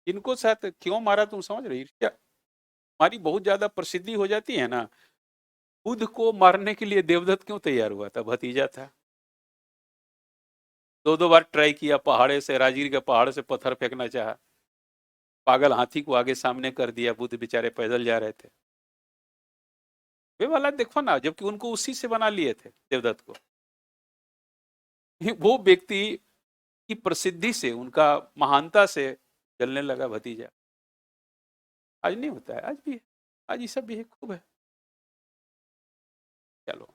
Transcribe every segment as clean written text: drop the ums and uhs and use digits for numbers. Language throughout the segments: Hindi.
इनको साथ क्यों मारा, तुम समझ रही क्या? हमारी बहुत ज्यादा प्रसिद्धि हो जाती है ना, बुद्ध को मारने के लिए देवदत्त क्यों तैयार हुआ था? भतीजा था। दो दो बार ट्राई किया, पहाड़े से, राजगीर के पहाड़ से पत्थर फेंकना चाहा, पागल हाथी को आगे सामने कर दिया, बुद्ध बेचारे पैदल जा रहे थे। वे वाला देखो ना, जबकि उनको उसी से बना लिए थे देवदत्त को। वो व्यक्ति की प्रसिद्धि से, उनका महानता से जलने लगा भतीजा। आज नहीं होता है, आज भी है, आज ये सब भी है, खूब है। चलो।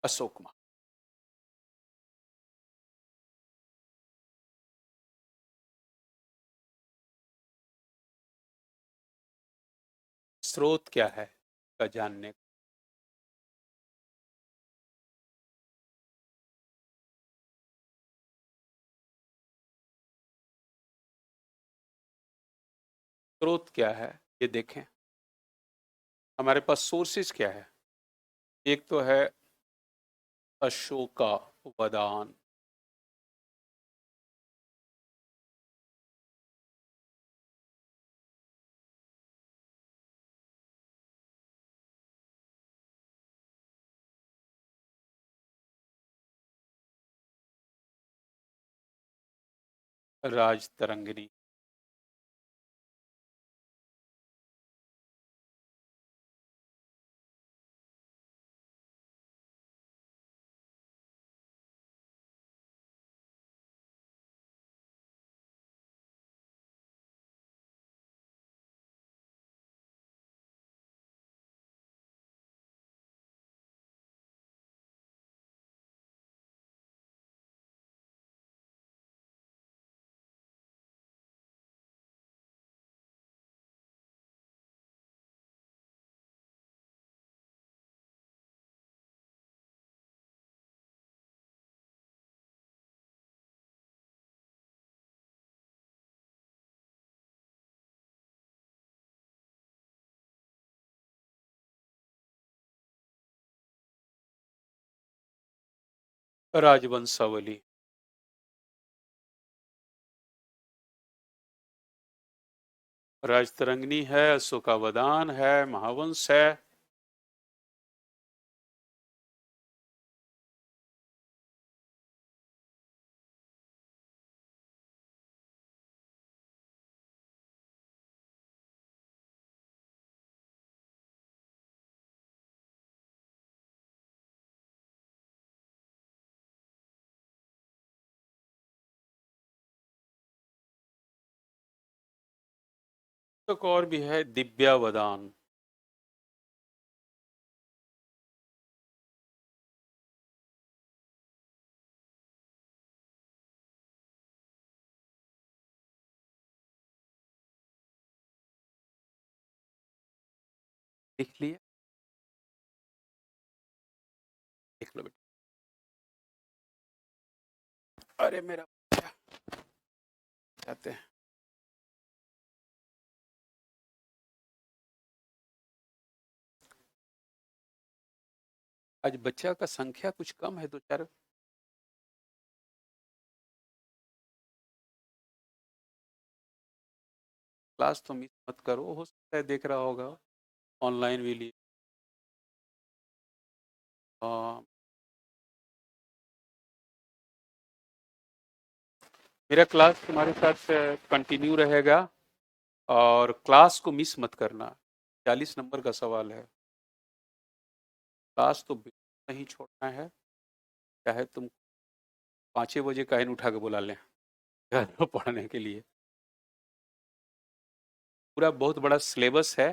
अशोक कुमार। स्रोत क्या है का जानने का। स्रोत क्या है ये देखें, हमारे पास सोर्सेज क्या है। एक तो है अशोका वदान। राजतरंगिणी। राजवंशावली। राजतरंगिणी है, अशोकावदान है, महावंश है। एक और भी है, दिव्यावदान। लिख लिया, लिख लो बेटा। अरे मेरा बच्चा, जाते हैं। आज बच्चा का संख्या कुछ कम है, दो चार। क्लास तो मिस मत करो, हो सकता है देख रहा होगा ऑनलाइन भी लिए। हाँ, मेरा क्लास तुम्हारे साथ कंटिन्यू रहेगा, और क्लास को मिस मत करना। 40 नंबर का सवाल है। क्लास तो बिल्कुल नहीं छोड़ना है, चाहे तुम 5 बजे का इन उठा के बुला लें घर में पढ़ने के लिए। पूरा बहुत बड़ा सिलेबस है,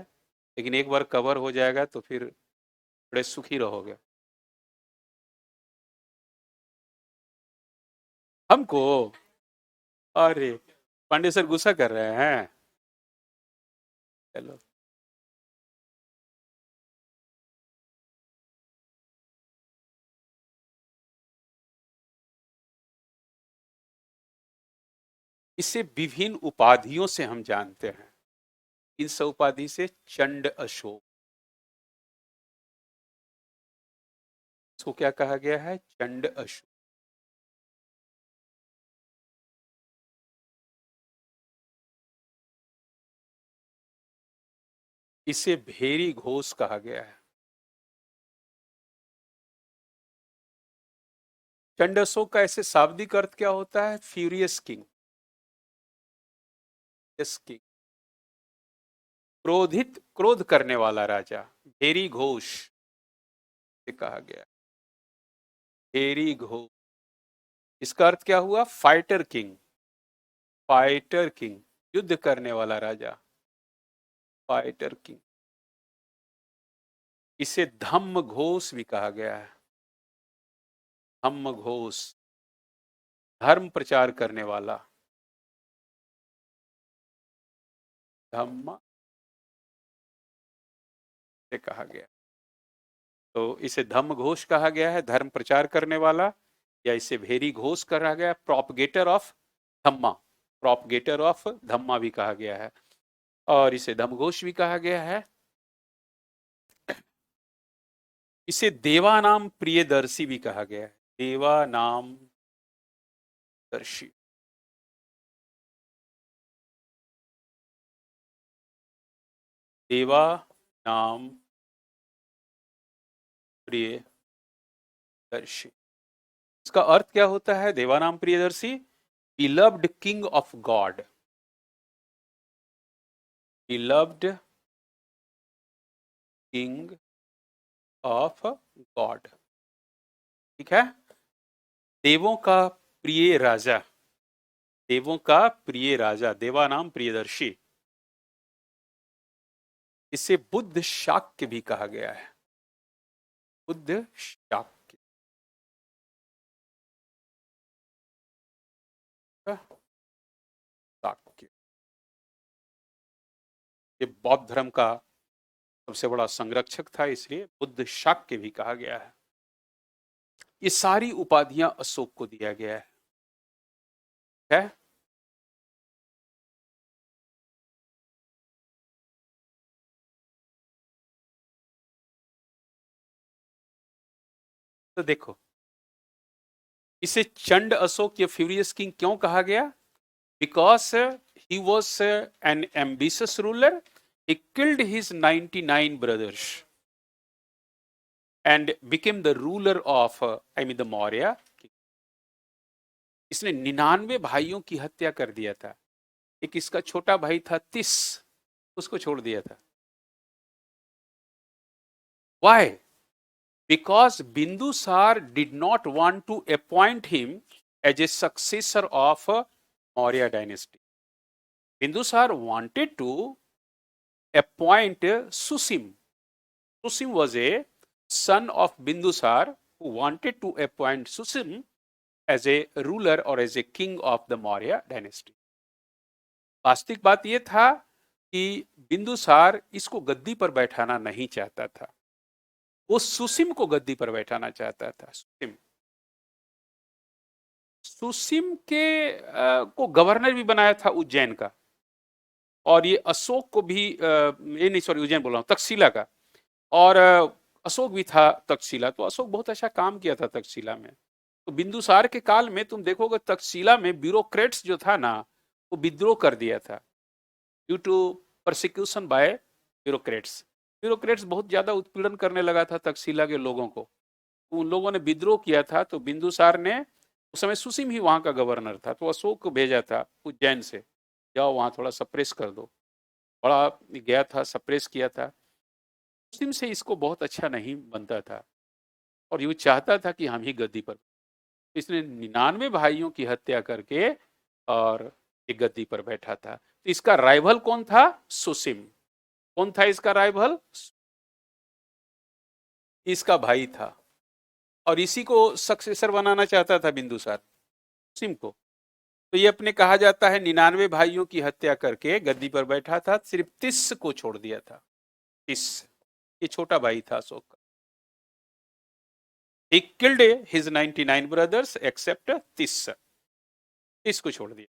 लेकिन एक बार कवर हो जाएगा तो फिर बड़े सुखी रहोगे। हमको? अरे, पांडे सर गुस्सा कर रहे हैं। चलो। इसे विभिन्न उपाधियों से हम जानते हैं। इन सब उपाधि से चंड अशोक, इसको क्या कहा गया है? चंड अशोक। इसे भेरी घोष कहा गया है। चंड अशोक का ऐसे शाब्दिक अर्थ क्या होता है? फ्यूरियस किंग, किंग, क्रोधित, क्रोध करने वाला राजा, भेरी घोष से कहा गया। भेरी घोष, इसका अर्थ क्या हुआ? फाइटर किंग, फाइटर किंग, युद्ध करने वाला राजा, फाइटर किंग। इसे धम्म घोष भी कहा गया है। धम्म घोष, धर्म प्रचार करने वाला, धम्म से कहा गया। तो इसे धम्म घोष कहा गया है, धर्म प्रचार करने वाला, या इसे भेरी घोष कहा गया, प्रोपगेटर ऑफ धम्मा, प्रोपगेटर ऑफ धम्मा भी कहा गया है, और इसे धम्मघोष भी कहा गया है। इसे देवानाम प्रियदर्शी भी कहा गया है, देवानाम दर्शी। देवा नाम प्रियदर्शी, इसका अर्थ क्या होता है? Devanam Priyadarshi, beloved king of god, beloved king of god, ठीक है। देवों का प्रिय राजा, देवों का प्रिय राजा, देवानाम प्रियदर्शी। इसे बुद्ध शाक्य भी कहा गया है, बुद्ध शाक्य, शाक्य। ये बौद्ध धर्म का सबसे बड़ा संरक्षक था, इसलिए बुद्ध शाक्य भी कहा गया है। ये सारी उपाधियां अशोक को दिया गया है। तो देखो, इसे चंड अशोक या फ्यूरियस किंग क्यों कहा गया? Because he was an ambitious ruler, he killed his 99 brothers and became the ruler of the Maurya। इसने 99 भाइयों की हत्या कर दिया था। एक इसका छोटा भाई था 30, उसको छोड़ दिया था। Why? Because Bindusar did not want to appoint him as a successor of Maurya dynasty. Bindusar wanted to appoint Susim. Susim was a son of Bindusar who wanted to appoint Susim as a ruler or as a king of the Maurya dynasty. वास्तविक बात यह था कि बिंदुसार इसको गद्दी पर बैठाना नहीं चाहता था, वो सुसिम को गद्दी पर बैठाना चाहता था। सुसिम के को गवर्नर भी बनाया था उज्जैन का, और ये अशोक को भी ये नहीं, सॉरी, उज्जैन बोल रहा हूं, तक्षशिला का, और अशोक भी था तक्षशिला। तो अशोक बहुत अच्छा काम किया था तक्षशिला में। तो बिंदुसार के काल में तुम देखोगे तक्षशिला में ब्यूरोक्रेट्स जो था ना, वो विद्रोह कर दिया था due to persecution by bureaucrats. Bureaucrats बहुत ज्यादा उत्पीड़न करने लगा था तक्षशिला के लोगों को, उन लोगों ने विद्रोह किया था। तो बिंदुसार ने, उस समय सुसिम ही वहां का गवर्नर था, तो अशोक को भेजा था उज्जैन से, जाओ वहां थोड़ा सप्रेस कर दो। बड़ा गया था, सप्रेस किया था। सुसिम से इसको बहुत अच्छा नहीं बनता था, और ये चाहता था कि हम ही गद्दी पर। इसने 99 भाइयों की हत्या करके और एक गद्दी पर बैठा था। तो इसका राइवल कौन था? सुसिम। कौन था इसका राइवल? इसका भाई था, और इसी को सक्सेसर बनाना चाहता था बिंदुसार, सुसिम को। तो ये अपने, कहा जाता है, 99 भाइयों की हत्या करके गद्दी पर बैठा था, सिर्फ 30 को छोड़ दिया था। 30, ये छोटा भाई था अशोक का। He killed his 99 brothers except 30 को छोड़ दिया,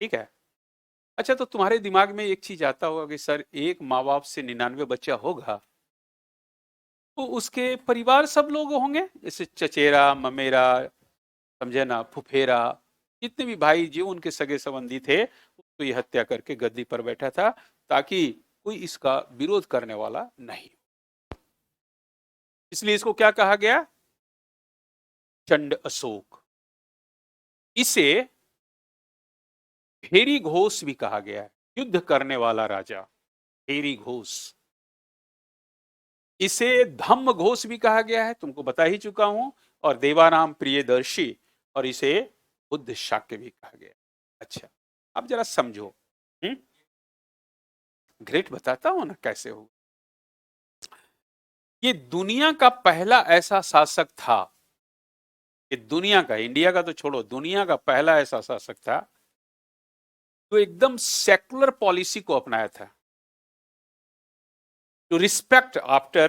ठीक है। अच्छा, तो तुम्हारे दिमाग में एक चीज आता होगा कि सर, एक माँ बाप से 99 बच्चा होगा? तो उसके परिवार सब लोग होंगे, जैसे चचेरा, ममेरा, समझे ना, फुफेरा, जितने भी भाई जो उनके सगे संबंधी थे, उसको ये हत्या करके गद्दी पर बैठा था, ताकि कोई इसका विरोध करने वाला नहीं। इसलिए इसको क्या कहा गया? चंड अशोक। इसे भेरी घोष भी कहा गया है, युद्ध करने वाला राजा, भेरी घोष। इसे धम्म घोष भी कहा गया है, तुमको बता ही चुका हूं, और देवाराम प्रियदर्शी, और इसे बुद्ध शाक्य भी कहा गया। अच्छा, अब जरा समझो। ग्रेट, बताता हूं ना कैसे हो। ये दुनिया का पहला ऐसा शासक था, ये दुनिया का, इंडिया का तो छोड़ो, दुनिया का पहला ऐसा शासक था जो एकदम सेकुलर पॉलिसी को अपनाया था। To respect, after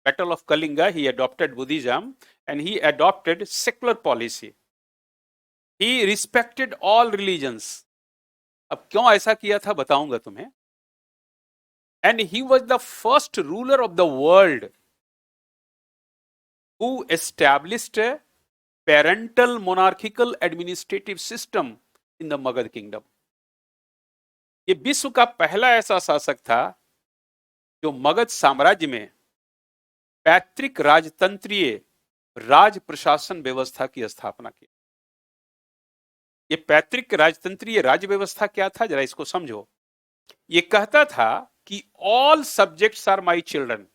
Battle of Kalinga, he adopted Buddhism and he adopted secular policy. He respected all religions. अब क्यों ऐसा किया था बताऊंगा तुम्हें। And he was the first ruler of the world who established a parental monarchical administrative system in the Magad kingdom. ये विश्व का पहला ऐसा शासक था जो मगध साम्राज्य में पैतृक राजतंत्रीय राज प्रशासन व्यवस्था की स्थापना की। ये पैतृक राजतंत्रीय राज्य व्यवस्था क्या था, जरा इसको समझो। ये कहता था कि all subjects are my children,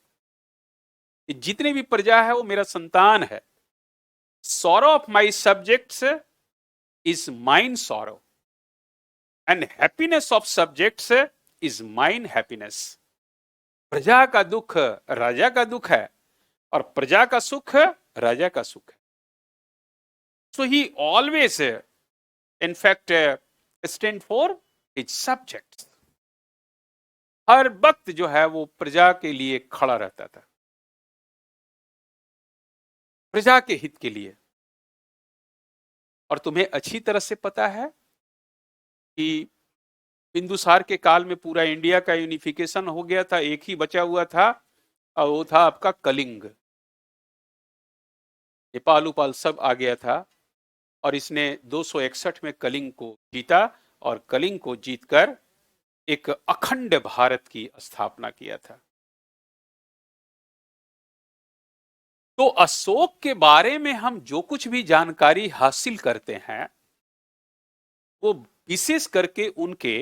जितने भी प्रजा है वो मेरा संतान है। Sorrow of my subjects is mine sorrow and happiness of subjects is mine happiness. प्रजा का दुख राजा का दुख है और प्रजा का सुख राजा का सुख है। So he always in fact stand for its subjects। हर वक्त जो है वो प्रजा के लिए खड़ा रहता था, प्रजा के हित के लिए। और तुम्हें अच्छी तरह से पता है कि बिंदुसार के काल में पूरा इंडिया का यूनिफिकेशन हो गया था, एक ही बचा हुआ था और वो था आपका कलिंग। नेपाल उपाल सब आ गया था और इसने 261 में कलिंग को जीता और कलिंग को जीतकर एक अखंड भारत की स्थापना किया था। तो अशोक के बारे में हम जो कुछ भी जानकारी हासिल करते हैं वो विशेष करके उनके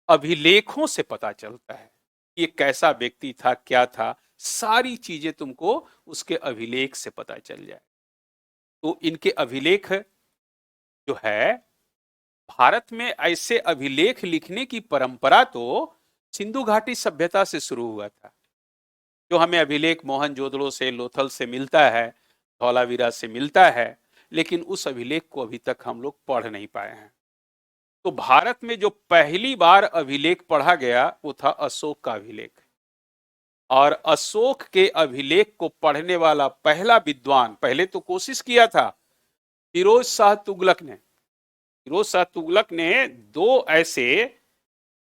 अभिलेखों से पता चलता है। ये कैसा व्यक्ति था, क्या था, सारी चीजें तुमको उसके अभिलेख से पता चल जाए। तो इनके अभिलेख जो है, भारत में ऐसे अभिलेख लिखने की परंपरा तो सिंधु घाटी सभ्यता से शुरू हुआ था। जो हमें अभिलेख मोहनजोदड़ो से, लोथल से मिलता है, धौलावीरा से मिलता है, लेकिन उस अभिलेख को अभी तक हम लोग पढ़ नहीं पाए हैं। तो भारत में जो पहली बार अभिलेख पढ़ा गया वो था अशोक का अभिलेख। और अशोक के अभिलेख को पढ़ने वाला पहला विद्वान, पहले तो कोशिश किया था फिरोज शाह तुगलक ने। फिरोज शाह तुगलक ने दो ऐसे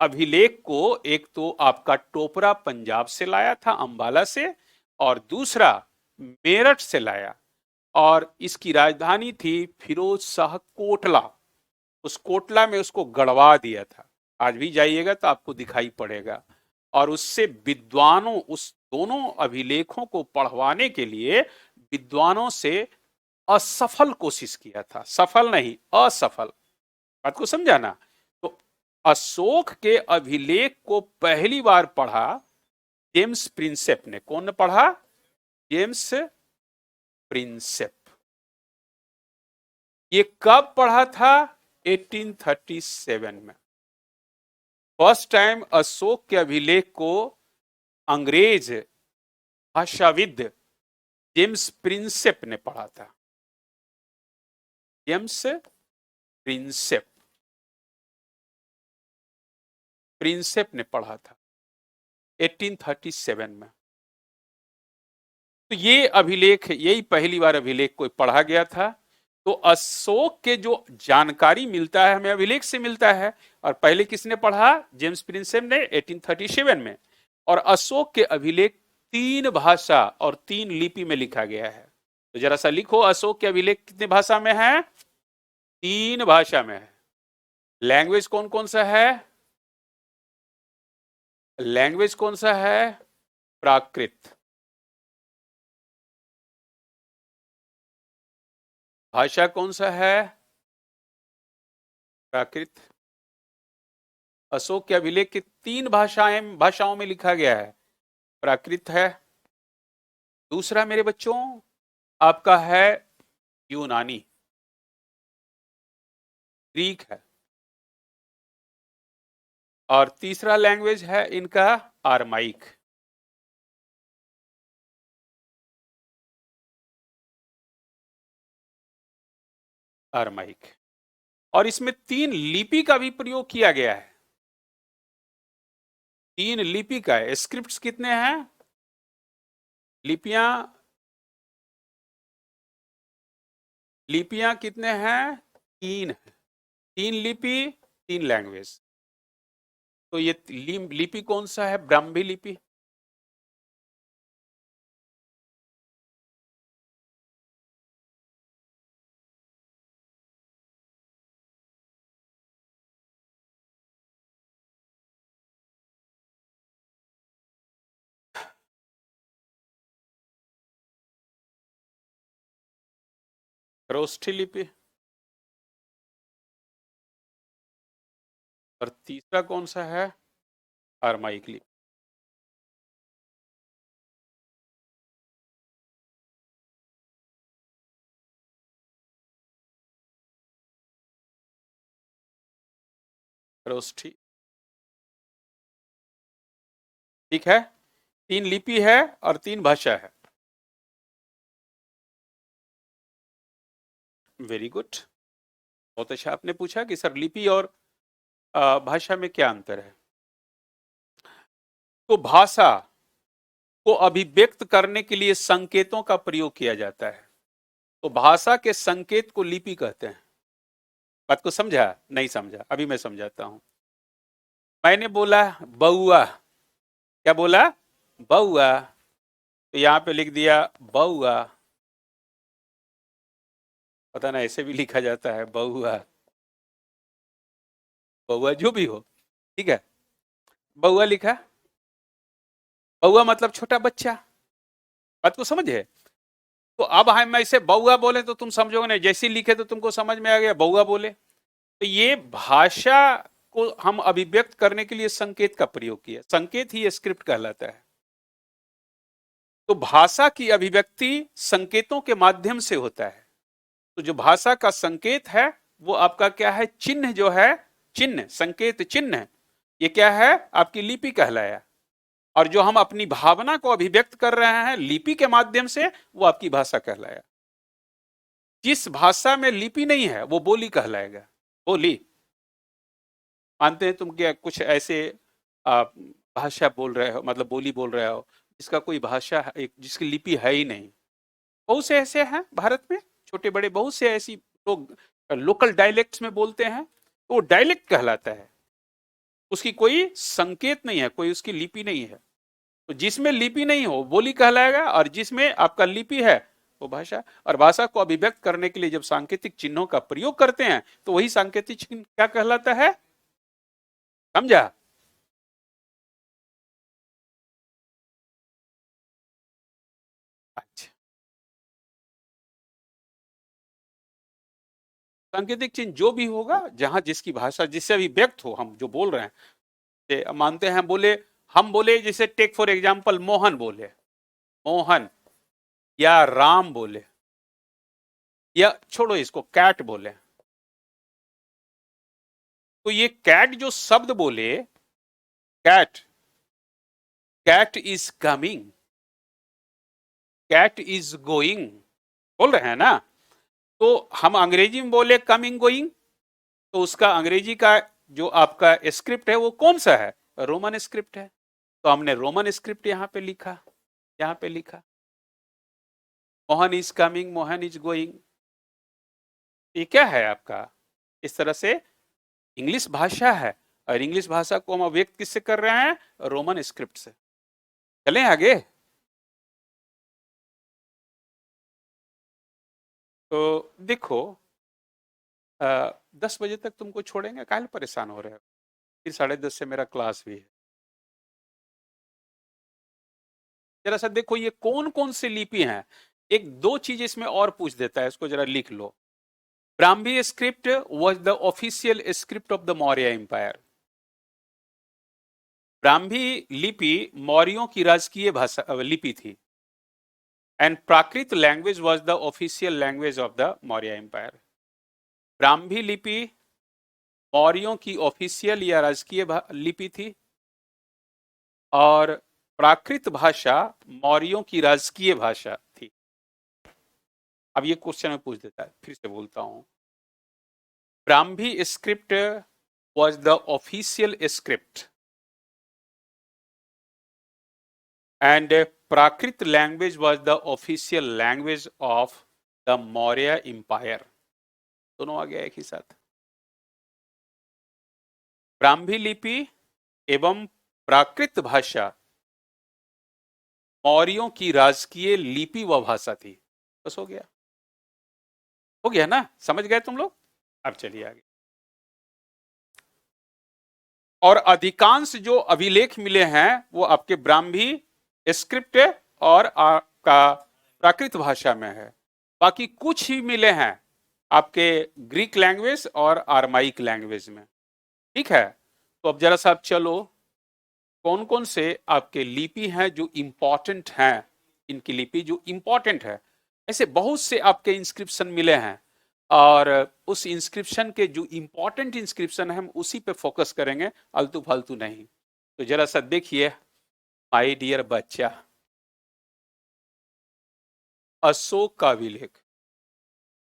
अभिलेख को, एक तो आपका टोपरा पंजाब से लाया था, अंबाला से, और दूसरा मेरठ से लाया, और इसकी राजधानी थी फिरोज शाह कोटला। उस कोटला में उसको गड़वा दिया था। आज भी जाइएगा तो आपको दिखाई पड़ेगा। और उससे विद्वानों, उस दोनों अभिलेखों को पढ़वाने के लिए विद्वानों से असफल कोशिश किया था। सफल नहीं, असफल। बात को समझाना। तो अशोक के अभिलेख को पहली बार पढ़ा जेम्स प्रिंसेप ने। कौन ने पढ़ा? James Prinsep. ये कब पढ़ा था? 1837 में। फर्स्ट टाइम अशोक के अभिलेख को अंग्रेज भाषाविद जेम्स प्रिंसेप ने पढ़ा था। जेम्स प्रिंसेप ने पढ़ा था 1837 में। तो ये अभिलेख, यही पहली बार अभिलेख को पढ़ा गया था। तो अशोक के जो जानकारी मिलता है हमें अभिलेख से मिलता है। और पहले किसने पढ़ा? जेम्स प्रिंसेप ने 1837 में। और अशोक के अभिलेख 3 भाषा और 3 लिपि में लिखा गया है। तो जरा सा लिखो, अशोक के अभिलेख कितने भाषा में है? 3 भाषा में है। लैंग्वेज कौन कौन सा है? लैंग्वेज कौन सा है? प्राकृत। भाषा कौन सा है? प्राकृत। अशोक के अभिलेख की 3 भाषाओं में लिखा गया है। प्राकृत है, दूसरा मेरे बच्चों आपका है यूनानी, ग्रीक है, और तीसरा लैंग्वेज है इनका आरमाइक। आरमाइक। और इसमें 3 लिपि का भी प्रयोग किया गया है। 3 लिपि का है। स्क्रिप्ट्स कितने हैं? लिपियां कितने हैं? 3 है। 3 लिपि, 3 लैंग्वेज। तो ये लिपि कौन सा है? ब्राह्मी लिपि। खरोष्ठी लिपि। और तीसरा कौन सा है? आरमाइक लिपि। खरोष्ठी। ठीक है, 3 लिपि है और 3 भाषा है। वेरी गुड, बहुत अच्छा आपने पूछा कि सर लिपि और भाषा में क्या अंतर है। तो भाषा को अभिव्यक्त करने के लिए संकेतों का प्रयोग किया जाता है। तो भाषा के संकेत को लिपि कहते हैं। बात को समझा? नहीं समझा? अभी मैं समझाता हूं। मैंने बोला बउआ, क्या बोला? बउआ। तो यहां पे लिख दिया बउआ। पता ना ऐसे भी लिखा जाता है बउआ, बउआ जो भी हो, ठीक है। बउआ लिखा, बउआ मतलब छोटा बच्चा। बात को समझे? तो अब हम ऐसे बउआ बोले तो तुम समझोगे नहीं, जैसे लिखे तो तुमको समझ में आ गया बउआ बोले। तो ये भाषा को हम अभिव्यक्त करने के लिए संकेत का प्रयोग किया। संकेत ही स्क्रिप्ट कहलाता है। तो भाषा की अभिव्यक्ति संकेतों के माध्यम से होता है। तो जो भाषा का संकेत है वो आपका क्या है? चिन्ह जो है, चिन्ह, संकेत चिन्ह, ये क्या है? आपकी लिपि कहलाया। और जो हम अपनी भावना को अभिव्यक्त कर रहे हैं लिपि के माध्यम से, वो आपकी भाषा कहलाया। जिस भाषा में लिपि नहीं है वो बोली कहलाएगा। बोली। मानते हैं तुम क्या कुछ ऐसे भाषा बोल रहे हो, मतलब बोली बोल रहे हो, जिसका कोई भाषा है, जिसकी लिपि है ही नहीं। बहुत से ऐसे हैं भारत में, छोटे बड़े बहुत से ऐसी लोग लोकल डायलेक्ट्स में बोलते हैं, तो वो डायलेक्ट कहलाता है। उसकी कोई संकेत नहीं है, कोई उसकी लिपि नहीं है। तो जिसमें लिपि नहीं हो बोली कहलाएगा, और जिसमें आपका लिपि है वो भाषा। और भाषा को अभिव्यक्त करने के लिए जब सांकेतिक चिन्हों का प्रयोग करते हैं तो वही सांकेतिक चिन्ह क्या कहलाता है? समझा? अच्छा, सांकेतिक चिन्ह जो भी होगा, जहां जिसकी भाषा जिससे भी व्यक्त हो, हम जो बोल रहे हैं, मानते हैं बोले, हम बोले जैसे टेक फॉर एग्जांपल मोहन बोले, मोहन, या राम बोले, या छोड़ो इसको कैट बोले। तो ये कैट जो शब्द बोले, cat, cat is coming, cat is going, बोल रहे हैं ना। तो हम अंग्रेजी में बोले कमिंग गोइंग, तो उसका अंग्रेजी का जो आपका स्क्रिप्ट है वो कौन सा है? रोमन स्क्रिप्ट है। तो हमने रोमन स्क्रिप्ट यहां पे लिखा, यहां पे लिखा Mohan is coming, Mohan is going. ये क्या है आपका? इस तरह से इंग्लिश भाषा है, और इंग्लिश भाषा को हम अभिव्यक्त किससे कर रहे हैं? रोमन स्क्रिप्ट से। चलें आगे। तो देखो 10 बजे तक तुमको छोड़ेंगे, काहे परेशान हो रहे हो? फिर 10:30 से मेरा क्लास भी है। जरा सा देखो ये कौन कौन से लिपि हैं। एक दो चीज इसमें और पूछ देता है, इसको जरा लिख लो। Brahmi script was the official script of the Maurya empire. Brahmi लिपि मौर्यों की राजकीय भाषा लिपि थी। And Prakrit language was the official language of the Maurya empire. Brahmi लिपि मौर्यों की ऑफिशियल या राजकीय लिपि थी, और प्राकृत भाषा मौर्यों की राजकीय भाषा थी। अब ये क्वेश्चन में पूछ देता है, फिर से बोलता हूं। Brahmi script was the official script and Prakrit language was the official language of the Maurya Empire। दोनों आ गया एक ही साथ। ब्राह्मी लिपि एवं प्राकृत भाषा मौर्यों की राजकीय लिपि व भाषा थी। बस हो गया ना, समझ गए तुम लोग? अब चलिए आगे। और अधिकांश जो अभिलेख मिले हैं वो आपके ब्राह्मी स्क्रिप्ट और आपका प्राकृत भाषा में है। बाकी कुछ ही मिले हैं आपके ग्रीक लैंग्वेज और आरमाइक लैंग्वेज में। ठीक है, तो अब जरा सा आप चलो, कौन कौन से आपके लिपि हैं जो इंपॉर्टेंट हैं। इनकी लिपि जो इंपॉर्टेंट है, ऐसे बहुत से आपके इंस्क्रिप्शन मिले हैं, और उस इंस्क्रिप्शन के जो इंपॉर्टेंट इंस्क्रिप्शन है हम उसी पे फोकस करेंगे, आलतू फालतू नहीं। तो जरा सा देखिए माय डियर बच्चा, अशोक का अभिलेख,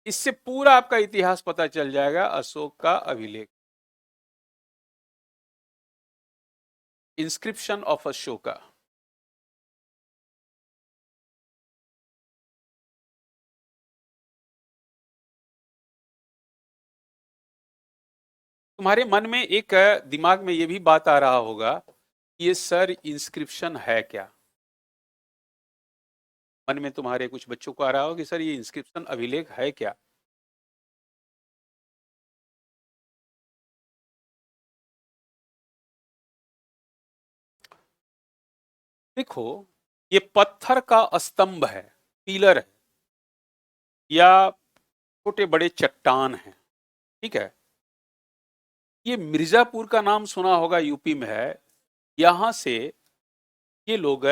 इससे पूरा आपका इतिहास पता चल जाएगा। अशोक का अभिलेख, इंस्क्रिप्शन ऑफ अशोका। तुम्हारे मन में एक दिमाग में ये भी बात आ रहा होगा, ये सर इंस्क्रिप्शन है क्या? मन में तुम्हारे कुछ बच्चों को आ रहा होगा कि सर ये इंस्क्रिप्शन अभिलेख है क्या? देखो, ये पत्थर का स्तंभ है, पिलर है, या छोटे बड़े चट्टान है। ठीक है, ये मिर्जापुर का नाम सुना होगा, यूपी में है। यहां से ये लोग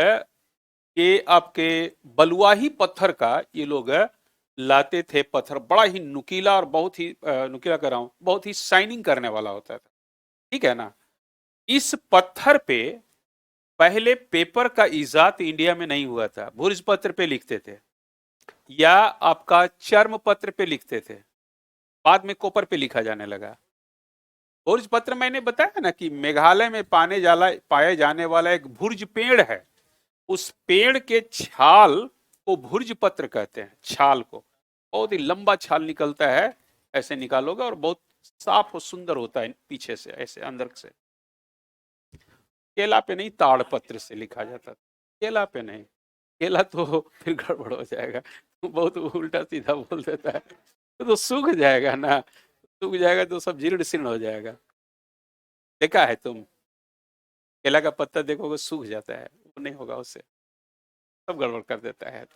ये आपके बलुआही पत्थर का ये लोग लाते थे। पत्थर बड़ा ही नुकीला और बहुत ही नुकीला कर रहा हूं, बहुत ही शाइनिंग करने वाला होता था। ठीक है ना। इस पत्थर पे पहले पेपर का इजाद इंडिया में नहीं हुआ था। भुर्ज पत्र पे लिखते थे, या आपका चर्म पत्र पे लिखते थे, बाद में कॉपर पे लिखा जाने लगा। भुर्ज पत्र मैंने बताया ना कि मेघालय में पाए जाने वाला एक भुर्ज पेड़ है, उस पेड़ के छाल को भुर्ज पत्र कहते हैं। छाल को, बहुत ही लंबा छाल निकलता है, ऐसे निकालोगे और बहुत साफ और सुंदर होता है पीछे से, ऐसे अंदर से। केला पे नहीं, ताड़ पत्र से लिखा जाता था, केला पे नहीं। केला तो फिर गड़बड़ हो जाएगा, बहुत उल्टा सीधा बोल देता है, तो सूख जाएगा ना, सूख जाएगा तो सब जीर्ण शीर्ण हो जाएगा। देखा है तुम, केला का पत्ता देखोगे सूख जाता है, वो नहीं होगा, उससे सब गड़बड़ कर देता है।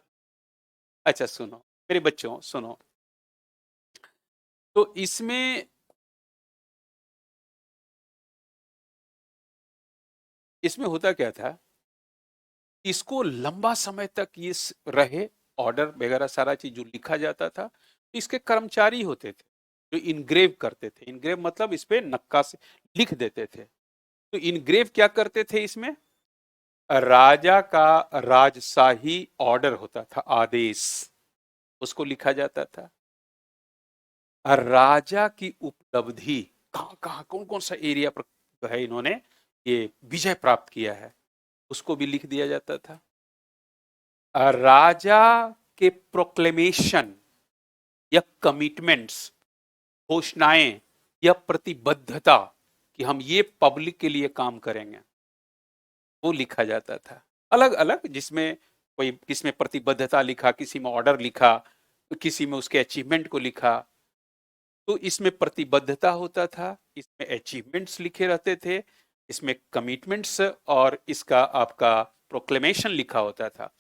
अच्छा सुनो मेरे बच्चों, सुनो, तो इसमें होता क्या था, इसको लंबा समय तक ये रहे, ऑर्डर वगैरह सारा चीज जो लिखा जाता था, इसके कर्मचारी होते थे जो इनग्रेव करते थे। इनग्रेव मतलब इस पे नक्काशी लिख देते थे। तो इनग्रेव क्या करते थे, इसमें राजा का राजशाही ऑर्डर होता था, आदेश, उसको लिखा जाता था। राजा की उपलब्धि, कहां कहां कौन कौन सा एरिया पर जो है इन्होंने ये विजय प्राप्त किया है, उसको भी लिख दिया जाता था। राजा के प्रोक्लेमेशन या कमिटमेंट्स, घोषणाएं या प्रतिबद्धता कि हम ये पब्लिक के लिए काम करेंगे, वो लिखा जाता था। अलग अलग, जिसमें कोई किसमें प्रतिबद्धता लिखा, किसी में ऑर्डर लिखा, किसी में उसके अचीवमेंट को लिखा। तो इसमें प्रतिबद्धता होता था, इसमें अचीवमेंट्स लिखे रहते थे, इसमें कमिटमेंट्स और इसका आपका प्रोक्लेमेशन लिखा होता था,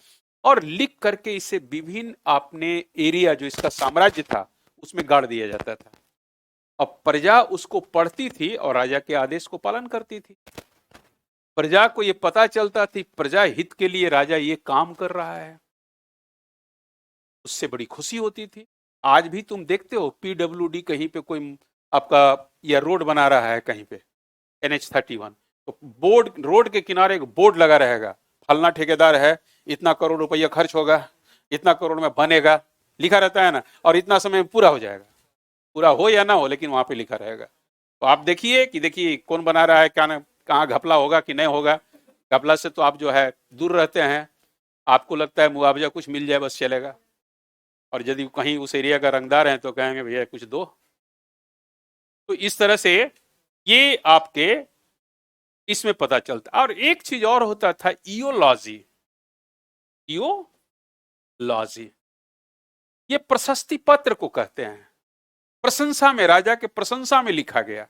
और लिख करके इसे विभिन्न आपने एरिया जो इसका साम्राज्य था उसमें गाड़ दिया जाता था। अब प्रजा उसको पढ़ती थी और राजा के आदेश को पालन करती थी। प्रजा को ये पता चलता थी प्रजा हित के लिए राजा ये काम कर रहा है, उससे बड़ी खुशी होती थी। आज भी तुम देखते हो पीडब्ल्यूडी कहीं पे कोई आपका या रोड बना रहा है कहीं पे NH-31, तो बोर्ड, रोड के किनारे एक बोर्ड लगा रहेगा, फलना ठेकेदार है, इतना करोड़ रुपया खर्च होगा, इतना करोड़ में बनेगा, लिखा रहता है ना, और इतना समय में पूरा हो जाएगा। पूरा हो या ना हो लेकिन वहां पे लिखा रहेगा। तो आप देखिए कि देखिए कौन बना रहा है, क्या कहाँ घपला होगा कि नहीं होगा। घपला से तो आप जो है दूर रहते हैं, आपको लगता है मुआवजा कुछ मिल जाए बस चलेगा, और यदि कहीं उस एरिया का रंगदार है तो कहेंगे भैया कुछ दो। तो इस तरह से ये आपके इसमें पता चलता। और एक चीज और होता था, इयोलॉजी। इयोलॉजी ये प्रशस्ति पत्र को कहते हैं, प्रशंसा में, राजा के प्रशंसा में लिखा गया।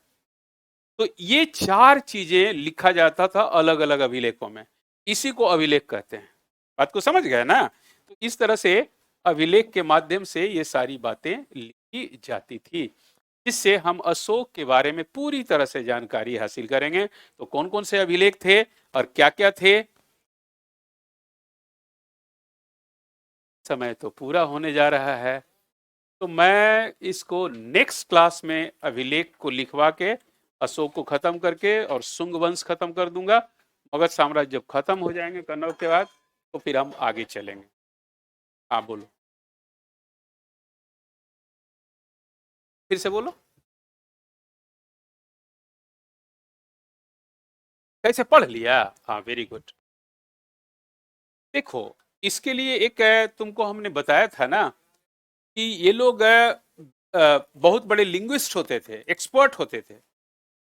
तो ये चार चीजें लिखा जाता था अलग अलग अभिलेखों में, इसी को अभिलेख कहते हैं। बात को समझ गए ना। तो इस तरह से अभिलेख के माध्यम से ये सारी बातें लिखी जाती थी, जिससे हम अशोक के बारे में पूरी तरह से जानकारी हासिल करेंगे। तो कौन कौन से अभिलेख थे और क्या क्या थे। समय तो पूरा होने जा रहा है, तो मैं इसको नेक्स्ट क्लास में अभिलेख को लिखवा के अशोक को खत्म करके और शुंग वंश खत्म कर दूंगा। मगध साम्राज्य जब खत्म हो जाएंगे कन्नौज के बाद, तो फिर हम आगे चलेंगे। हाँ बोलो, फिर से बोलो। कैसे पढ़ लिया? हाँ वेरी गुड। देखो, इसके लिए एक तुमको हमने बताया था ना कि ये लोग बहुत बड़े लिंग्विस्ट होते थे, एक्सपर्ट होते थे।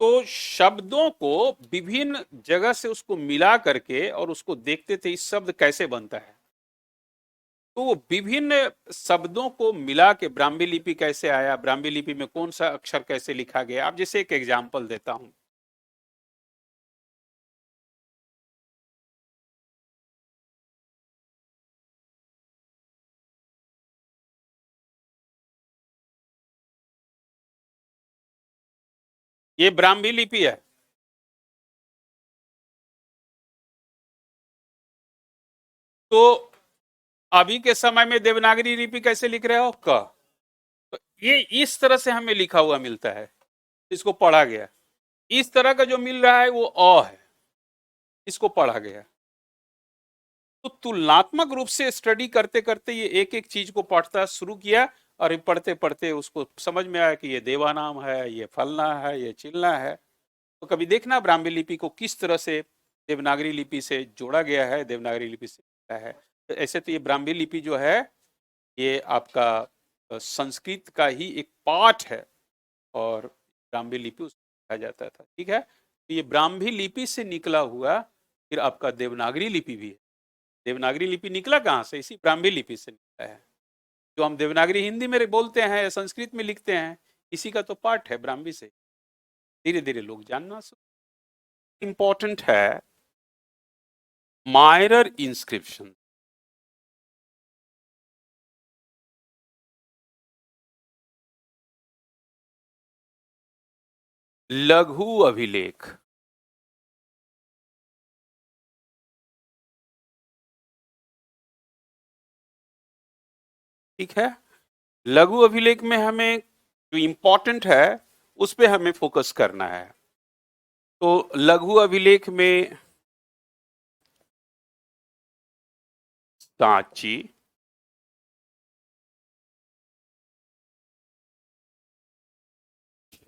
तो शब्दों को विभिन्न जगह से उसको मिला करके और उसको देखते थे इस शब्द कैसे बनता है। तो वो विभिन्न शब्दों को मिला के ब्राह्मी लिपि कैसे आया, ब्राह्मी लिपि में कौन सा अक्षर कैसे लिखा गया। आप जैसे एक एग्जाम्पल देता हूं। ये ब्राह्मी लिपि है। तो अभी के समय में देवनागरी लिपि कैसे लिख रहे हो? क। तो ये इस तरह से हमें लिखा हुआ मिलता है, इसको पढ़ा गया। इस तरह का जो मिल रहा है वो अ है, इसको पढ़ा गया। तो तुलनात्मक रूप से स्टडी करते करते ये एक एक चीज को पढ़ता शुरू किया, और पढ़ते पढ़ते उसको समझ में आया कि ये देवा नाम है, ये फलना है, ये चिलना है। तो कभी देखना ब्राह्मी लिपि को किस तरह से देवनागरी लिपि से जोड़ा गया है, देवनागरी लिपि से जोड़ा है। तो ऐसे तो ये ब्राह्मी लिपि जो है ये आपका संस्कृत का ही एक पार्ट है, और ब्राह्मी लिपि उसको कहा जाता था। ठीक है, तो ये ब्राह्मी लिपि से निकला हुआ फिर आपका देवनागरी लिपि भी है। देवनागरी लिपि निकला कहाँ से? इसी ब्राह्मी लिपि से निकला है। जो हम देवनागरी हिंदी में बोलते हैं या संस्कृत में लिखते हैं, इसी का तो पार्ट है ब्राह्मी से। धीरे धीरे लोग जानना इंपॉर्टेंट है। मायरर इंस्क्रिप्शन, लघु अभिलेख। ठीक है, लघु अभिलेख में हमें जो इंपॉर्टेंट है उस पे हमें फोकस करना है। तो लघु अभिलेख में सांची,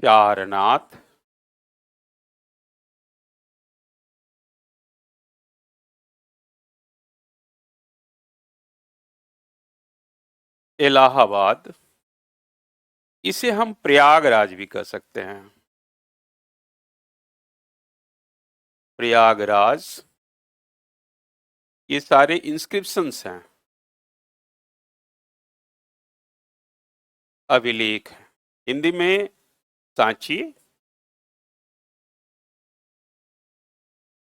सारनाथ, इलाहाबाद, इसे हम प्रयागराज भी कह सकते हैं, प्रयागराज, ये सारे इंस्क्रिप्शंस हैं। अभिलेख है। हिंदी में सांची,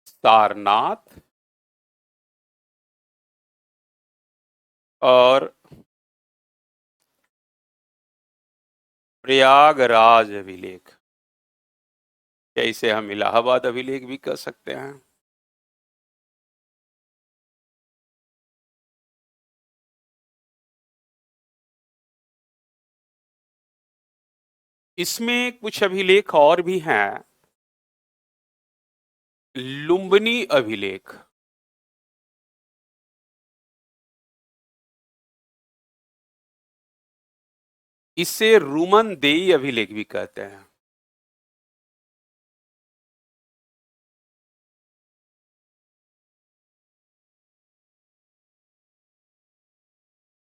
सारनाथ और प्रयागराज अभिलेख, या इसे हम इलाहाबाद अभिलेख भी कह सकते हैं। इसमें कुछ अभिलेख और भी हैं। लुम्बिनी अभिलेख, इसे रूमनदेई अभिलेख भी कहते हैं।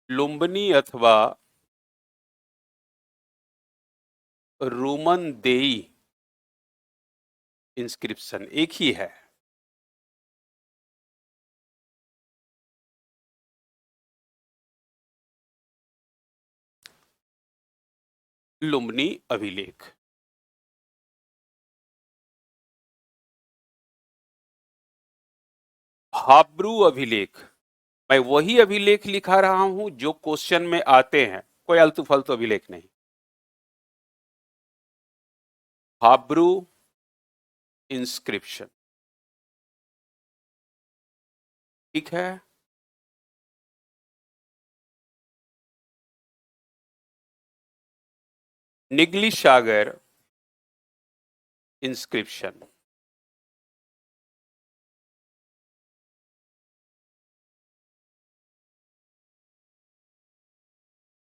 लुम्बिनी अथवा रूमनदेई इंस्क्रिप्शन एक ही है। लुम्बिनी अभिलेख। हाब्रू अभिलेख, मैं वही अभिलेख लिखा रहा हूं जो क्वेश्चन में आते हैं, कोई आलतू फालतू अभिलेख नहीं। हाब्रू इंस्क्रिप्शन, ठीक है। निगली सागर इंस्क्रिप्शन,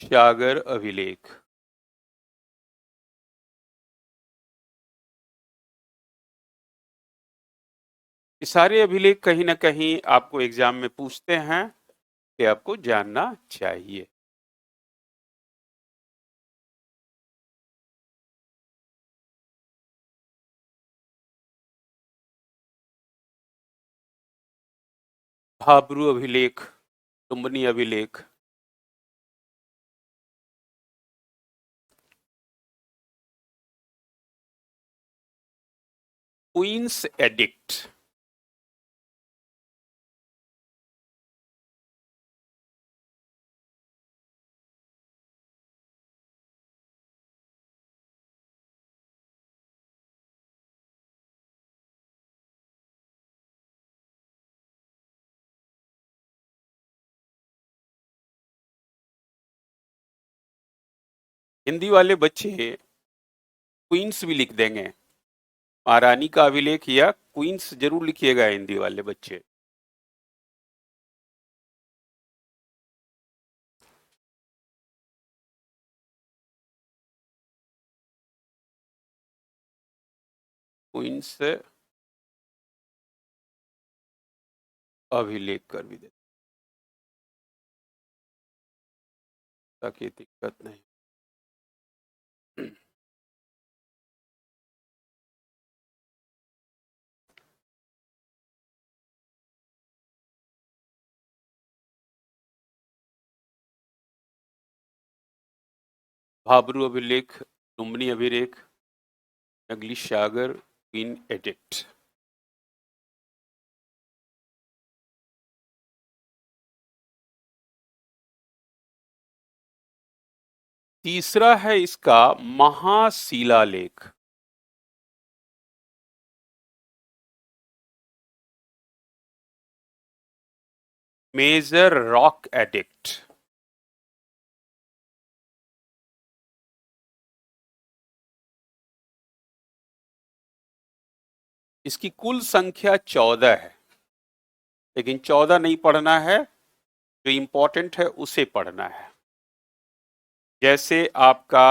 सागर अभिलेख। ये सारे अभिलेख कहीं ना कहीं आपको एग्जाम में पूछते हैं कि आपको जानना चाहिए। हाब्रू अभिलेख, लुम्बिनी अभिलेख। क्वींस एडिक्ट, हिंदी वाले बच्चे क्वींस भी लिख देंगे। महारानी का अभिलेख या क्वींस जरूर लिखिएगा हिंदी वाले बच्चे। क्वींस अभिलेख कर भी दे ताकि दिक्कत नहीं। भाबरू अभिलेख, लुम्बिनी अभिलेख, नगली सागर, क्वीन एडिक्ट। तीसरा है इसका महाशिलालेख। Major rock edict. इसकी कुल संख्या 14 है, लेकिन 14 नहीं पढ़ना है, जो इंपॉर्टेंट है उसे पढ़ना है। जैसे आपका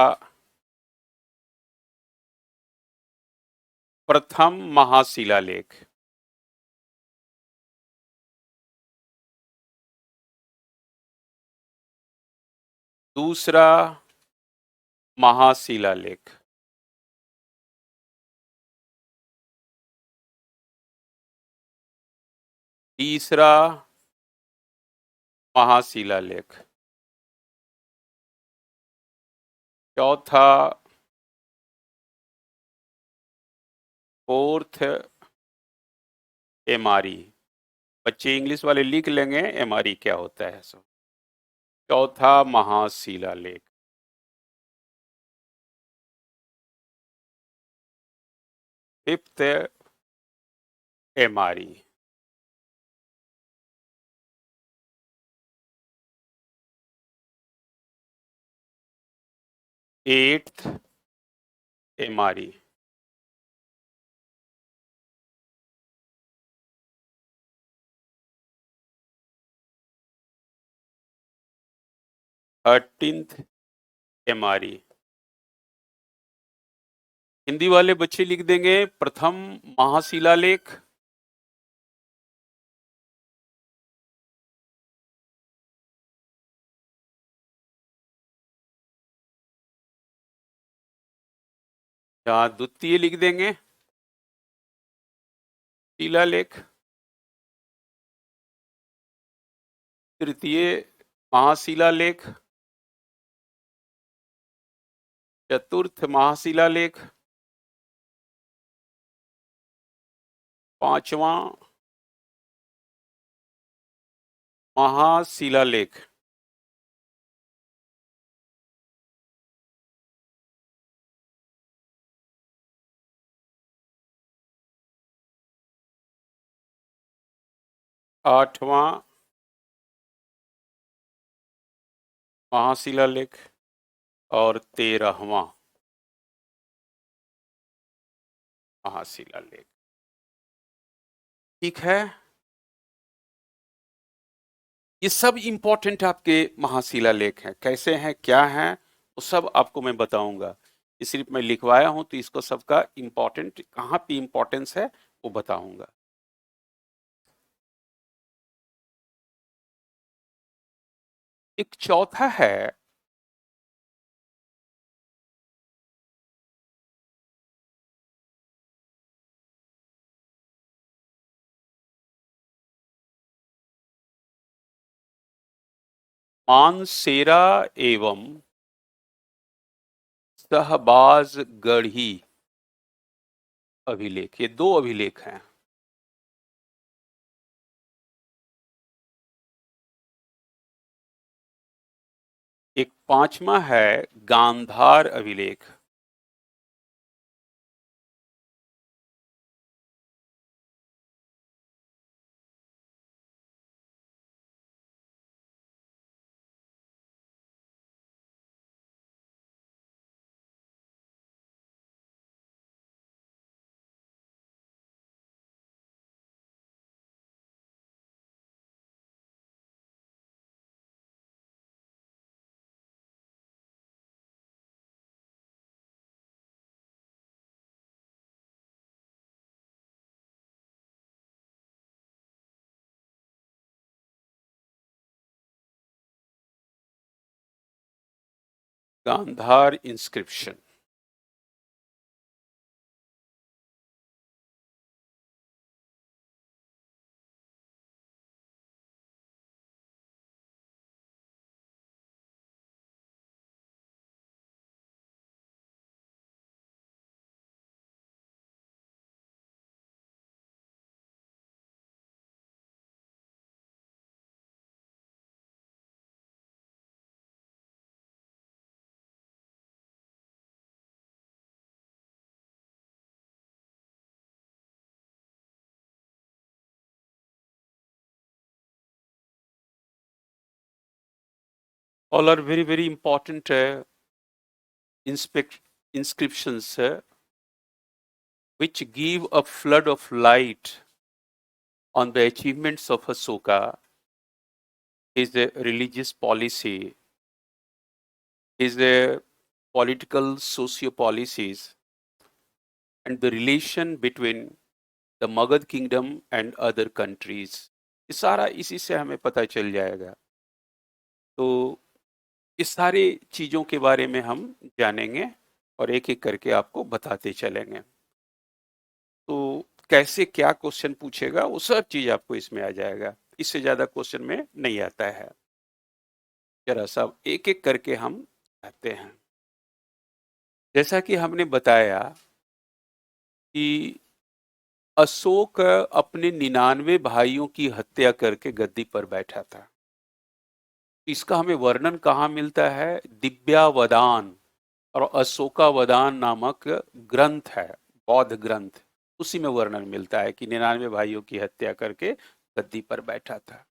प्रथम महाशिलालेख, दूसरा महाशिलालेख, तीसरा महाशिलालेख, चौथा फोर्थ एमआरई। बच्चे इंग्लिश वाले लिख लेंगे एमआरई क्या होता है सो। चौथा महाशिलालेख। Fifth MRE. Eighth MRE. Thirteenth MRE. Hindi वाले बच्चे लिख देंगे प्रथम महाशिलालेख। यहाँ द्वितीय लिख देंगे शिलालेख। तृतीय महाशिलालेख। चतुर्थ महाशिलालेख। पांचवा महाशिलालेख। आठवां महाशिलालेख। और 13वां महाशिलालेख। ठीक है, ये सब इंपॉर्टेंट आपके महाशिलालेख हैं। कैसे हैं, क्या हैं, वो सब आपको मैं बताऊंगा। ये सिर्फ मैं लिखवाया हूं तो इसको सबका इंपॉर्टेंट कहाँ पे इंपॉर्टेंस है वो बताऊंगा। एक चौथा है मानसेरा एवं सहबाजगढ़ी अभिलेख। ये दो अभिलेख हैं। एक पांचवा है गांधार अभिलेख। Gandhara inscription. All are very, very important inscriptions which give a flood of light on the achievements of Ashoka, his religious policy, his political socio-policies, and the relation between the Magad kingdom and other countries. ये सारा इसी से हमें पता चल जाएगा। तो इस सारी चीजों के बारे में हम जानेंगे और एक एक करके आपको बताते चलेंगे। तो कैसे क्या क्वेश्चन पूछेगा वो सब चीज आपको इसमें आ जाएगा। इससे ज्यादा क्वेश्चन में नहीं आता है। जरा सब एक एक करके हम आते हैं। जैसा कि हमने बताया कि अशोक अपने 99 भाइयों की हत्या करके गद्दी पर बैठा था। इसका हमें वर्णन कहाँ मिलता है? दिव्यावदान और अशोकावदान नामक ग्रंथ है, बौद्ध ग्रंथ। उसी में वर्णन मिलता है कि 99 भाइयों की हत्या करके गद्दी पर बैठा था।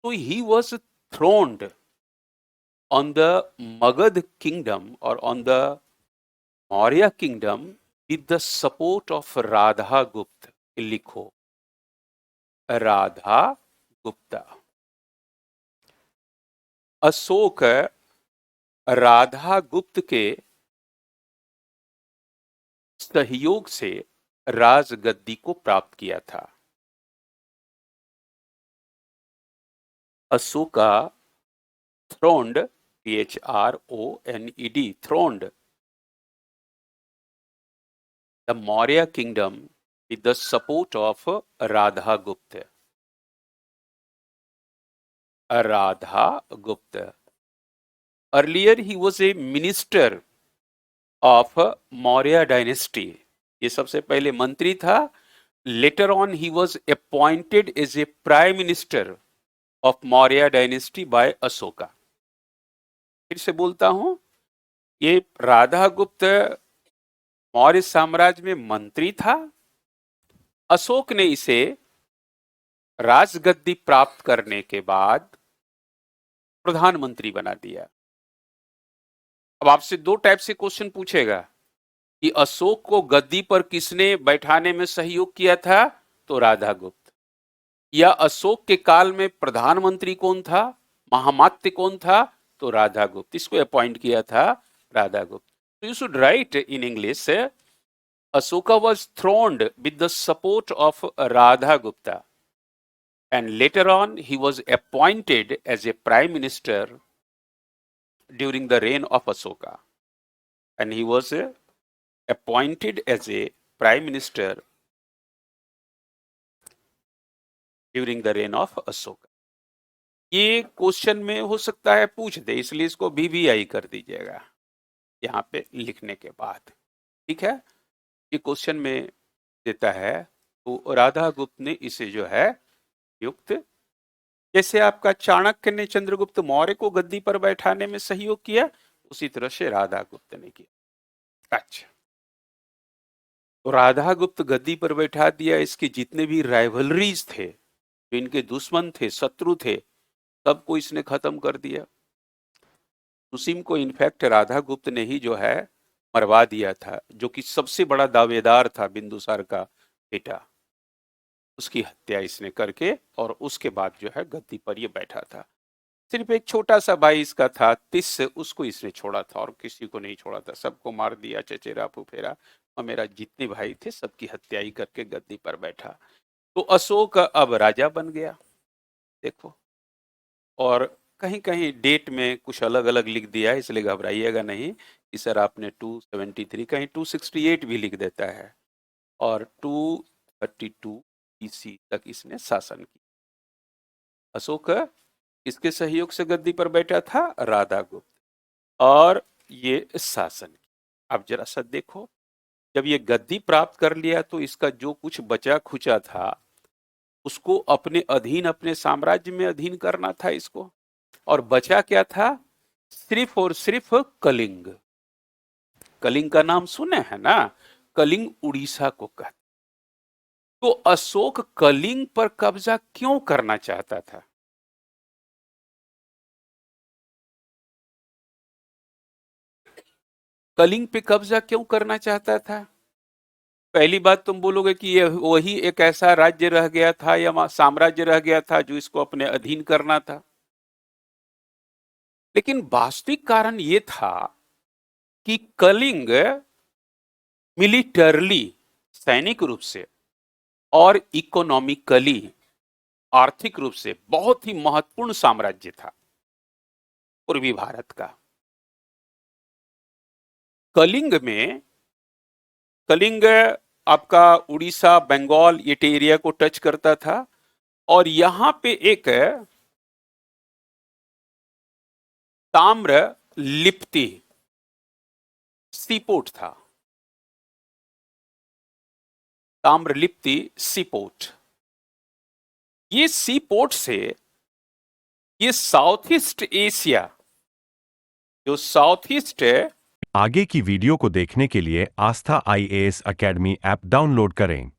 तो he was throned on the Magadha kingdom और on the Maurya kingdom with the support of Radha Gupta. लिखो, राधा गुप्ता। अशोक राधा गुप्त के सहयोग से राजगद्दी को प्राप्त किया था। Ashoka throned, THRONED, throned the Maurya kingdom with the support of Radha Gupta. Radha Gupta. Earlier he was a minister of Maurya dynasty. ये सबसे पहले मंत्री था। Later on he was appointed as a prime minister of Maurya dynasty by Ashoka. फिर से बोलता हूं, ये राधा गुप्त मौर्य साम्राज्य में मंत्री था। अशोक ने इसे राजगद्दी प्राप्त करने के बाद प्रधानमंत्री बना दिया। अब आपसे दो टाइप से क्वेश्चन पूछेगा कि अशोक को गद्दी पर किसने बैठाने में सहयोग किया था? तो राधा गुप्त। या अशोक के काल में प्रधानमंत्री कौन था, महामात्य कौन था? तो राधा गुप्त। इसको अपॉइंट किया था राधा गुप्त। तो you should write in English, Ashoka was throned with the support of Radha Gupta, and later on he was appointed as a prime minister during the reign of Ashoka, and he was appointed as a prime minister during the reign of Ashoka. ये क्वेश्चन में हो सकता है पूछ दे, इसलिए इसको VVI कर दीजिएगा यहाँ पे लिखने के बाद, ठीक है? ये क्वेश्चन में देता है, तो राधा गुप्त ने इसे जो है युक्त, जैसे आपका चाणक्य ने चंद्रगुप्त मौर्य को गद्दी पर बैठाने में सहयोग किया, उसी तरह से राधा गुप्त ने किया। अच्छा, तो राधा गुप्त गद्दी पर बैठा दिया। इसके जितने भी राइवलरीज थे, जो इनके दुश्मन थे, शत्रु थे, सबको इसने खत्म कर दिया। सुसीम को इनफैक्ट राधा गुप्त ने ही जो है मरवा दिया था, जो कि सबसे बड़ा दावेदार था बिंदुसार का बेटा। उसकी हत्या इसने करके और उसके बाद जो है गद्दी पर ये बैठा था। सिर्फ एक छोटा सा भाई इसका था तिस, उसको इसने छोड़ा था और किसी को नहीं छोड़ा था। सबको मार दिया, चचेरा फुफेरा और मेरा जितने भाई थे सबकी हत्या ही करके गद्दी पर बैठा। तो अशोक अब राजा बन गया, देखो। और कहीं कहीं डेट में कुछ अलग अलग लिख दिया है, इसलिए घबराइएगा नहीं कि सर आपने 273, कहीं 268 भी लिख देता है। और 232 BC तक इसने शासन किया। अशोक इसके सहयोग से गद्दी पर बैठा था राधा गुप्त, और ये शासन। अब जरा सा देखो, जब ये गद्दी प्राप्त कर लिया तो इसका जो कुछ बचा खुचा था उसको अपने अधीन, अपने साम्राज्य में अधीन करना था इसको। और बचा क्या था? सिर्फ और सिर्फ कलिंग। कलिंग का नाम सुने हैं ना? कलिंग उड़ीसा को कहते। तो अशोक कलिंग पर कब्जा क्यों करना चाहता था? कलिंग पे कब्जा क्यों करना चाहता था? पहली बात तुम बोलोगे कि ये वही एक ऐसा राज्य रह गया था या साम्राज्य रह गया था जो इसको अपने अधीन करना था। लेकिन वास्तविक कारण ये था कि कलिंग मिलिटरली, सैनिक रूप से, और इकोनॉमिकली, आर्थिक रूप से बहुत ही महत्वपूर्ण साम्राज्य था पूर्वी भारत का। कलिंग में, कलिंग आपका उड़ीसा, बंगाल, ये एरिया को टच करता था। और यहां पे एक ताम्र लिप्ति सीपोर्ट था, ताम्रलिप्ति सीपोर्ट। ये सीपोर्ट से ये साउथ ईस्ट एशिया, जो साउथ ईस्ट है, आगे की वीडियो को देखने के लिए आस्था IAS अकेडमी ऐप डाउनलोड करें।